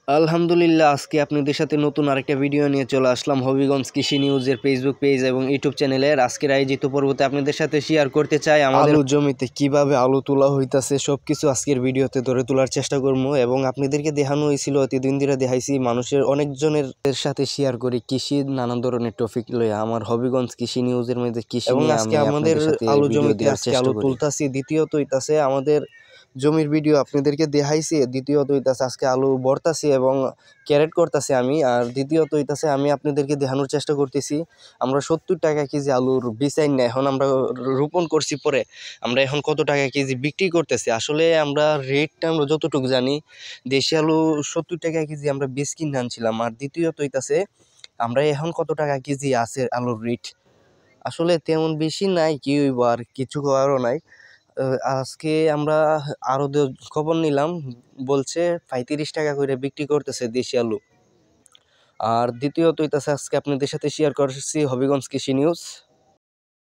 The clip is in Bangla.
আলহামদুলিল্লাহ, আজকে আপনাদের সাথে নতুন আরেকটা ভিডিও নিয়ে চলে আসলাম হবিগঞ্জ কৃষি নিউজের ফেসবুক পেজ এবং ইউটিউব চ্যানেলের। আজকের আয়োজিত পর্বতে আপনাদের সাথে শেয়ার করতে চাই আমাদের আলু জমিতে কিভাবে আলু তোলা হইতাছে সবকিছু আজকের ভিডিওতে ধরে তোলার চেষ্টা করবো এবং আপনাদেরকে দেখানো হয়েছিল অতিদিন ধরে দেখাইছি মানুষের অনেকজনের সাথে শেয়ার করি কৃষি নানান ধরনের টপিক লইয়া আমার হবিগঞ্জ কৃষি নিউজের মধ্যে কৃষি এবং আজকে আমাদের আলু জমিতে আজকে আলু তুলতাছি। দ্বিতীয়ত হইতাছে আমাদের জমির ভিডিও আপনাদেরকে দেখাইছি। দ্বিতীয়ত হইতাছে আজকে আলু ভরতাছি এবং ক্যারেট করতেছি আমি। আর দ্বিতীয়ত হইতাছে আমি আপনাদেরকে দেখানোর চেষ্টা করতেছি আমরা 70 টাকা কেজি আলুর বেচাই না, এখন আমরা রোপণ করছি, পরে আমরা এখন কত টাকা কেজি বিক্রি করতেছি। আসলে আমরা রেটটা আমরা যতটুকু জানি, দেশি আলু 70 টাকা কেজি আমরা বীজ কিনে আনছিলাম। আর দ্বিতীয়ত হইতাছে আমরা এখন কত টাকা কেজি আছে আলুর রেট, আসলে তেমন বেশি নাই, কি হইব আর কিছু করারও নাই। আজকে আমরা আরো খবর নিলাম, বলছে 35 টাকা করে বিক্রি করতেছে দেশি আলু। আর দ্বিতীয়ত হইতাছে আজকে আপনাদের সাথে শেয়ার করছি হবিগঞ্জ কৃষি নিউজ।